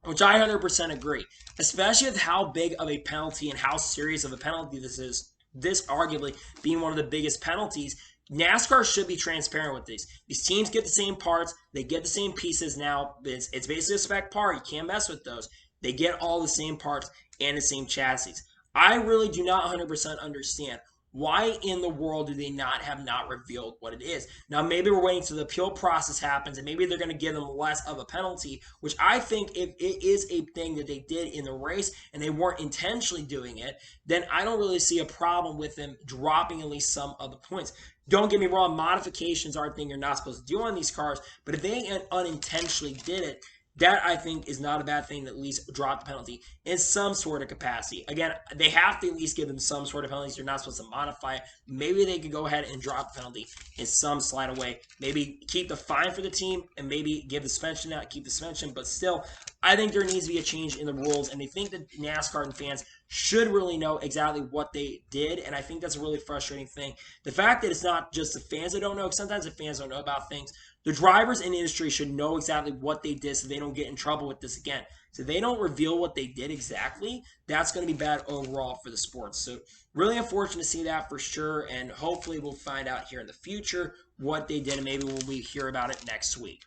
which I 100% agree, especially with how big of a penalty and how serious of a penalty this is. This arguably being one of the biggest penalties. NASCAR should be transparent with these. These teams get the same parts. They get the same pieces now. It's basically a spec part. You can't mess with those. They get all the same parts and the same chassis. I really do not 100% understand why in the world do they have not revealed what it is? Now, maybe we're waiting till the appeal process happens, and maybe they're going to give them less of a penalty, which I think if it is a thing that they did in the race and they weren't intentionally doing it, then I don't really see a problem with them dropping at least some of the points. Don't get me wrong, modifications are a thing you're not supposed to do on these cars, but if they unintentionally did it, that I think is not a bad thing to at least drop the penalty in some sort of capacity. Again, they have to at least give them some sort of penalties. You're not supposed to modify it. Maybe they could go ahead and drop the penalty in some slight way. Maybe keep the fine for the team and maybe give the suspension out, keep the suspension. But still, I think there needs to be a change in the rules. And they think that NASCAR and fans should really know exactly what they did. And I think that's a really frustrating thing. The fact that it's not just the fans that don't know, because sometimes the fans don't know about things. The drivers in the industry should know exactly what they did so they don't get in trouble with this again. So they don't reveal what they did exactly. That's going to be bad overall for the sport. So really unfortunate to see that for sure. And hopefully we'll find out here in the future what they did. And maybe we'll hear about it next week.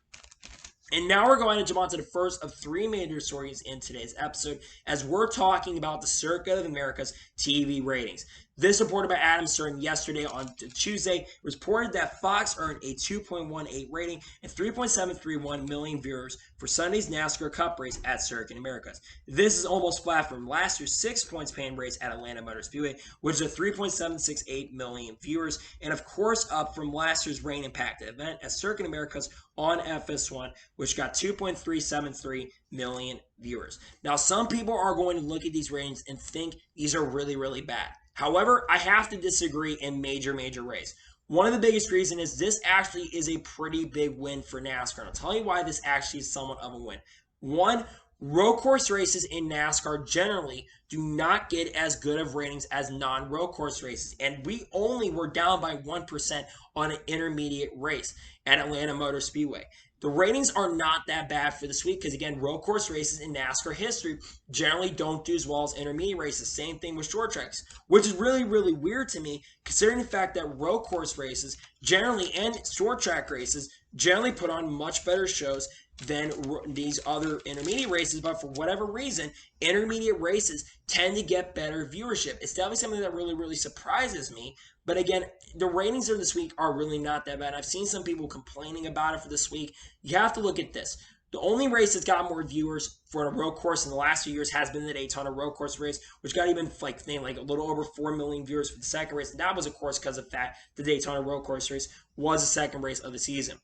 And now we're going to jump on to the first of three major stories in today's episode as we're talking about the Circuit of America's TV ratings. This reported by Adam Stern yesterday on Tuesday reported that Fox earned a 2.18 rating and 3.731 million viewers for Sunday's NASCAR Cup race at Circuit Americas. This is almost flat from last year's 6 points paying race at Atlanta Motor Speedway, which is a 3.768 million viewers, and of course up from last year's rain-impacted event at Circuit Americas on FS1, which got 2.373 million viewers. Now, some people are going to look at these ratings and think these are really, really bad. However, I have to disagree in major ways. One of the biggest reasons is this actually is a pretty big win for NASCAR. And I'll tell you why this actually is somewhat of a win. One, road course races in NASCAR generally do not get as good of ratings as non-road course races. And we only were down by 1% on an intermediate race at Atlanta Motor Speedway. The ratings are not that bad for this week because, again, road course races in NASCAR history generally don't do as well as intermediate races. Same thing with short tracks, which is really, really weird to me considering the fact that road course races generally and short track races generally put on much better shows than these other intermediate races, but for whatever reason, intermediate races tend to get better viewership. It's definitely something that really, really surprises me. But again, the ratings of this week are really not that bad. I've seen some people complaining about it for this week. You have to look at this. The only race that's got more viewers for a road course in the last few years has been the Daytona road course race, which got even like a little over 4 million viewers for the second race. And that was, of course, because of the fact the Daytona road course race was the second race of the season.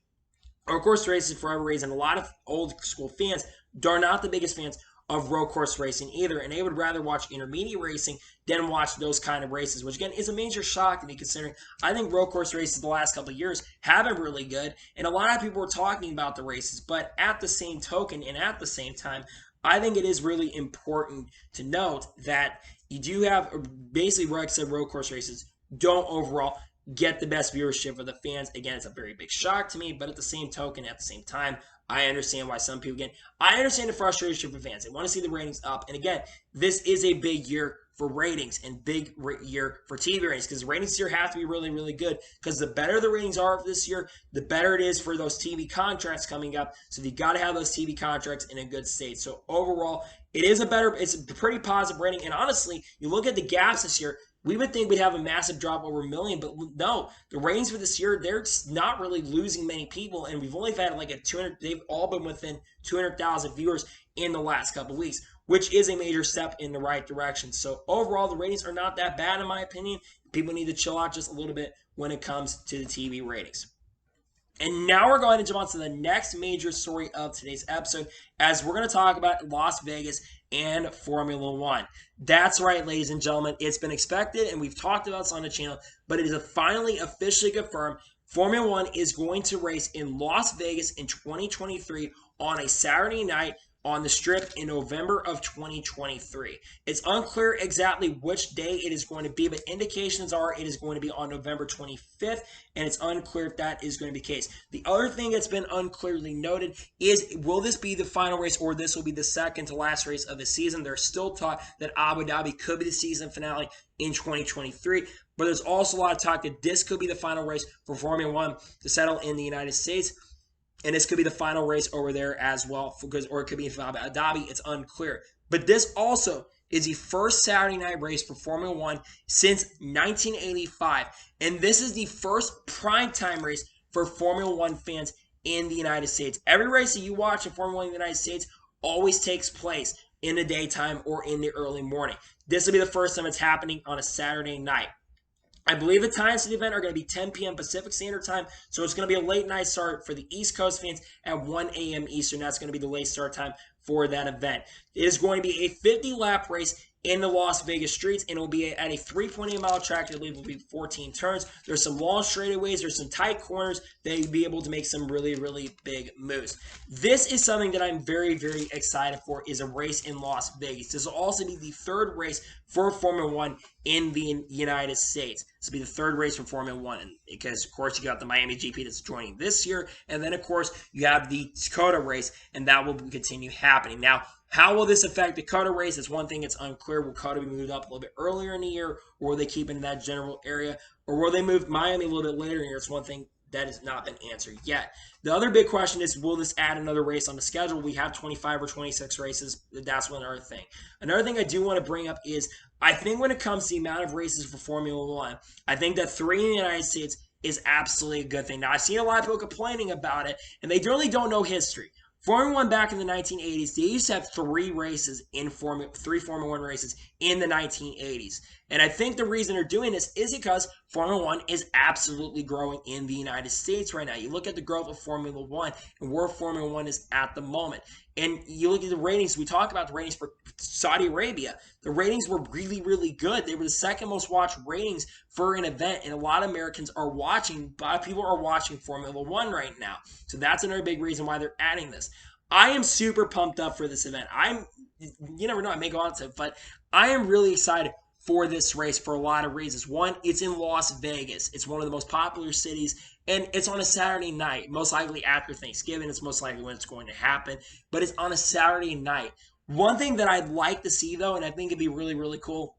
Road course races, for whatever reason, a lot of old school fans are not the biggest fans of road course racing either, and they would rather watch intermediate racing than watch those kind of races, which again is a major shock to me considering I think road course races the last couple of years have been really good, and a lot of people were talking about the races, but at the same token and at the same time, I think it is really important to note that you do have basically, like I said, road course races don't overall get the best viewership for the fans. Again, it's a very big shock to me, but at the same token, at the same time, I understand why some people I understand the frustration for fans. They want to see the ratings up. And again, this is a big year for ratings and big year for TV ratings because the ratings this year have to be really, really good because the better the ratings are for this year, the better it is for those TV contracts coming up. So you got to have those TV contracts in a good state. So overall, it's a pretty positive rating. And honestly, you look at the gaps this year, we would think we'd have a massive drop over a million, but no, the ratings for this year, they're not really losing many people, and we've only had they've all been within 200,000 viewers in the last couple of weeks, which is a major step in the right direction. So overall, the ratings are not that bad in my opinion. People need to chill out just a little bit when it comes to the TV ratings. And now we're going to jump on to the next major story of today's episode, as we're going to talk about Las Vegas and Formula One. That's right, ladies and gentlemen. It's been expected, and we've talked about this on the channel, but it is finally officially confirmed. Formula One is going to race in Las Vegas in 2023 on a Saturday night on the Strip in November of 2023. It's unclear exactly which day it is going to be, but indications are it is going to be on November 25th, and it's unclear if that is going to be the case. The other thing that's been unclearly noted is, will this be the final race, or this will be the second to last race of the season? There's still talk that Abu Dhabi could be the season finale in 2023, but there's also a lot of talk that this could be the final race for Formula One to settle in the United States. And this could be the final race over there as well, or it could be in Abu Dhabi. It's unclear. But this also is the first Saturday night race for Formula One since 1985. And this is the first primetime race for Formula One fans in the United States. Every race that you watch in Formula One in the United States always takes place in the daytime or in the early morning. This will be the first time it's happening on a Saturday night. I believe the times of the event are going to be 10 p.m. Pacific Standard Time, so it's going to be a late night start for the East Coast fans at 1 a.m. Eastern. That's going to be the late start time for that event. It is going to be a 50-lap race in the Las Vegas streets, and it will be at a 3.8-mile track. I believe it will be 14 turns. There's some long straightaways. There's some tight corners that you'll be able to make some really, really big moves. This is something that I'm very, very excited for, is a race in Las Vegas. This will also be the third race for Formula One in the United States. This will be the third race for Formula One, because, of course, you got the Miami GP that's joining this year, and then, of course, you have the Dakota race, and that will continue happening. Now, how will this affect the Dakota race? It's one thing that's unclear. Will Dakota be moved up a little bit earlier in the year, or will they keep it in that general area, or will they move Miami a little bit later in the year? It's one thing that has not been answered yet. The other big question is, will this add another race on the schedule? We have 25 or 26 races. That's one other thing. Another thing I do want to bring up is, I think when it comes to the amount of races for Formula One, I think that 3 in the United States is absolutely a good thing. Now, I've seen a lot of people complaining about it, and they really don't know history. Formula One back in the 1980s, they used to have three Formula One races in the 1980s. And I think the reason they're doing this is because Formula One is absolutely growing in the United States right now. You look at the growth of Formula One and where Formula One is at the moment. And you look at the ratings. We talk about the ratings for Saudi Arabia. The ratings were really, really good. They were the second most watched ratings for an event. And a lot of Americans are watching. A lot of people are watching Formula One right now. So that's another big reason why they're adding this. I am super pumped up for this event. You never know, I may go on to it, but I am really excited for this race for a lot of reasons. One, it's in Las Vegas. It's one of the most popular cities, and it's on a Saturday night, most likely after Thanksgiving. It's most likely when it's going to happen, but it's on a Saturday night. One thing that I'd like to see, though, and I think it'd be really, really cool,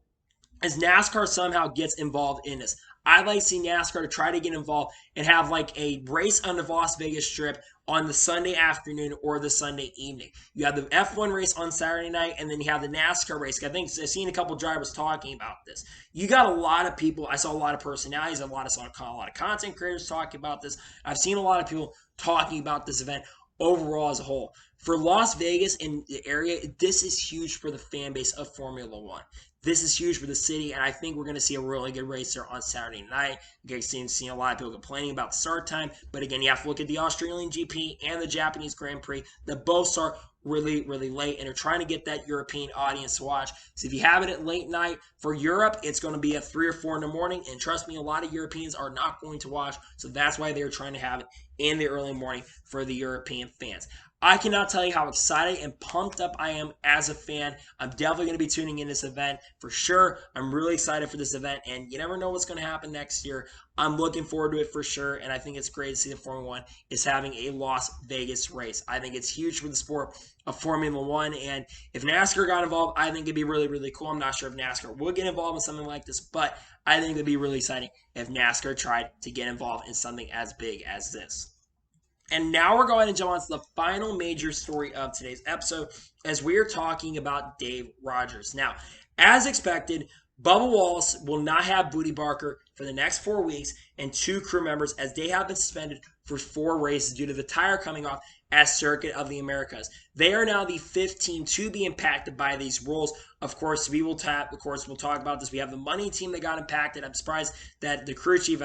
is NASCAR somehow gets involved in this. I'd like to see NASCAR to try to get involved and have like a race on the Las Vegas Strip on the Sunday afternoon or the Sunday evening. You have the F1 race on Saturday night, and then you have the NASCAR race. I think I've seen a couple drivers talking about this. You got a lot of people. I saw a lot of personalities. I saw a lot of content creators talking about this. I've seen a lot of people talking about this event overall as a whole. For Las Vegas and the area, this is huge for the fan base of Formula One. This is huge for the city, and I think we're going to see a really good race there on Saturday night. You've seen a lot of people complaining about the start time, but again, you have to look at the Australian GP and the Japanese Grand Prix that both start really, really late, and they're trying to get that European audience to watch. So if you have it at late night for Europe, it's going to be at 3 or 4 in the morning, and trust me, a lot of Europeans are not going to watch, so that's why they're trying to have it in the early morning for the European fans. I cannot tell you how excited and pumped up I am as a fan. I'm definitely going to be tuning in this event for sure. I'm really excited for this event, and you never know what's going to happen next year. I'm looking forward to it for sure, and I think it's great to see that Formula One is having a Las Vegas race. I think it's huge for the sport of Formula One, and if NASCAR got involved, I think it'd be really, really cool. I'm not sure if NASCAR would get involved in something like this, but I think it'd be really exciting if NASCAR tried to get involved in something as big as this. And now we're going to jump on to the final major story of today's episode, as we are talking about Dave Rogers. Now, as expected, Bubba Wallace will not have Booty Barker for the next 4 weeks and 2 crew members, as they have been suspended for 4 races due to the tire coming off at Circuit of the Americas. They are now the 15 to be impacted by these rules. Of course, we'll talk about this. We have the money team that got impacted. I'm surprised that the crew chief,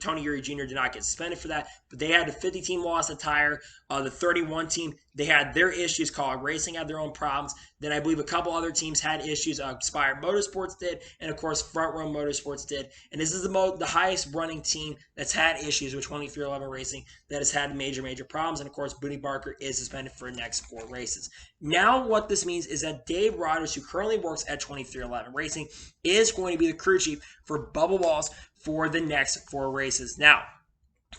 Tony Eury Jr., did not get suspended for that. But they had a 50 team lost a tire. The 31 team, they had their issues. Call Racing had their own problems. Then I believe a couple other teams had issues. Inspired Motorsports did, and of course Front Row Motorsports did. And this is the highest running team that's had issues with 2311 Racing, that has had major problems. And of course, Booney Barker is suspended for the next 4 races. Now, what this means is that Dave Rodgers, who currently works at 2311 Racing, is going to be the crew chief for Bubba Wallace for the next 4 races. Now,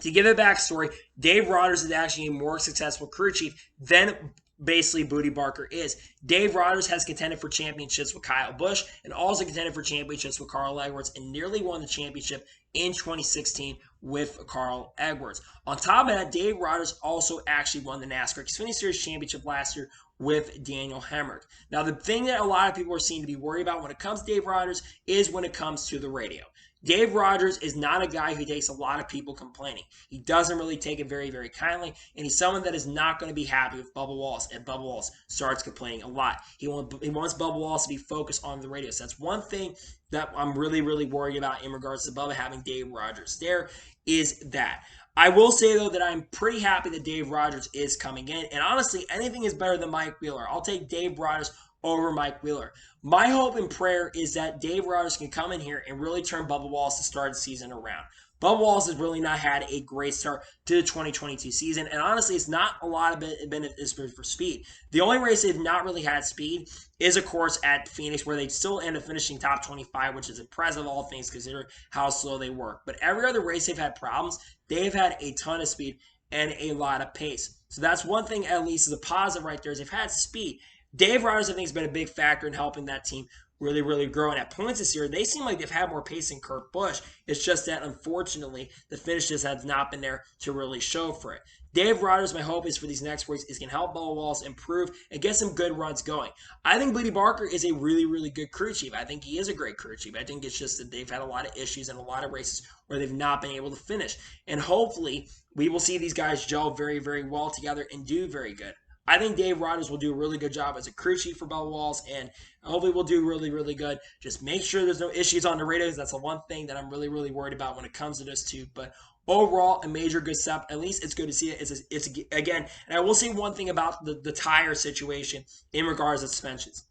to give a backstory, Dave Rodgers is actually a more successful crew chief than basically Booney Barker is. Dave Rodgers has contended for championships with Kyle Busch and also contended for championships with Carl Edwards and nearly won the championship in 2016 with Carl Edwards. On top of that, Dave Rodgers also actually won the NASCAR Xfinity Series championship last year with Daniel Hemrick. Now, the thing that a lot of people are seen to be worried about when it comes to Dave Rodgers is when it comes to the radio. Dave Rodgers is not a guy who takes a lot of people complaining. He doesn't really take it very kindly, and he's someone that is not going to be happy with Bubba Wallace, and Bubba Wallace starts complaining a lot. He wants Bubba Wallace to be focused on the radio. So that's one thing that I'm really worried about in regards to Bubba having Dave Rodgers there, is that. I will say, though, that I'm pretty happy that Dave Rodgers is coming in, and honestly, anything is better than Mike Wheeler. I'll take Dave Rodgers over Mike Wheeler. My hope and prayer is that Dave Rodgers can come in here and really turn Bubba Wallace to start the season around. Bubba Wallace has really not had a great start to the 2022 season, and honestly, it's not a lot of it for speed. The only race they've not really had speed is, of course, at Phoenix, where they still end up finishing top 25, which is impressive, all things considered how slow they work. But every other race they've had problems, they've had a ton of speed and a lot of pace. So that's one thing, at least, is a positive right there, is they've had speed. Dave Rodgers, I think, has been a big factor in helping that team really grow. And at points this year, they seem like they've had more pace than Kurt Busch. It's just that, unfortunately, the finishes have not been there to really show for it. Dave Rodgers, my hope is for these next weeks, is going to help Bubba Wallace improve and get some good runs going. I think Booney Barker is a really good crew chief. I think he is a great crew chief. I think it's just that they've had a lot of issues and a lot of races where they've not been able to finish. And hopefully, we will see these guys gel very well together and do very good. I think Dave Rodgers will do a really good job as a crew chief for Bubba Wallace, and hopefully will do really good. Just make sure there's no issues on the radios. That's the one thing that I'm really worried about when it comes to this too. But overall, a major good step. At least it's good to see it. It's again, and I will say one thing about the tire situation in regards to suspensions.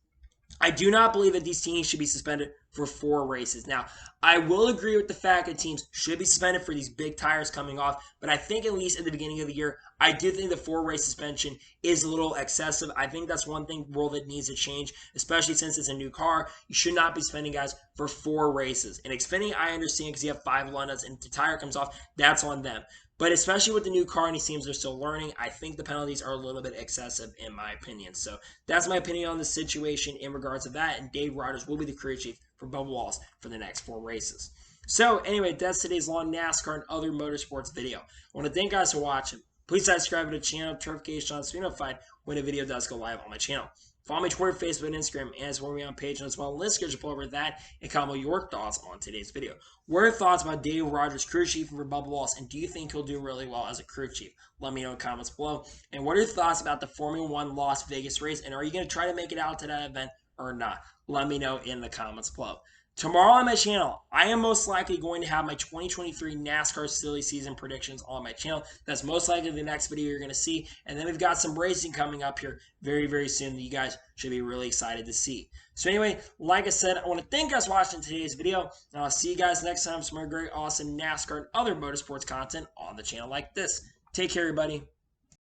I do not believe that these teams should be suspended for 4 races. Now, I will agree with the fact that teams should be suspended for these big tires coming off, but I think at least at the beginning of the year, I do think the 4-race suspension is a little excessive. I think that's one rule that needs to change, especially since it's a new car. You should not be suspending guys for 4 races. In Xfinity, I understand because you have 5 lineups and the tire comes off, that's on them. But especially with the new car and these teams are still learning, I think the penalties are a little bit excessive in my opinion. So that's my opinion on the situation in regards to that. And Dave Rodgers will be the crew chief for Bubba Wallace for the next 4 races. So anyway, that's today's long NASCAR and other motorsports video. I want to thank you guys for watching. Please subscribe to the channel, notifications on so you're notified when a video does go live on my channel. Follow me Twitter, Facebook, and Instagram, and as well me on page as well. Let's get you over that and comment your thoughts on today's video. What are your thoughts about Dave Rodgers, crew chief for Bubba Wallace, and do you think he'll do really well as a crew chief? Let me know in the comments below. And what are your thoughts about the Formula 1 Las Vegas race, and are you going to try to make it out to that event or not? Let me know in the comments below. Tomorrow on my channel, I am most likely going to have my 2023 NASCAR silly season predictions on my channel. That's most likely the next video you're going to see. And then we've got some racing coming up here very soon that you guys should be really excited to see. So anyway, like I said, I want to thank you guys for watching today's video. And I'll see you guys next time for some more great, awesome NASCAR and other motorsports content on the channel like this. Take care, everybody.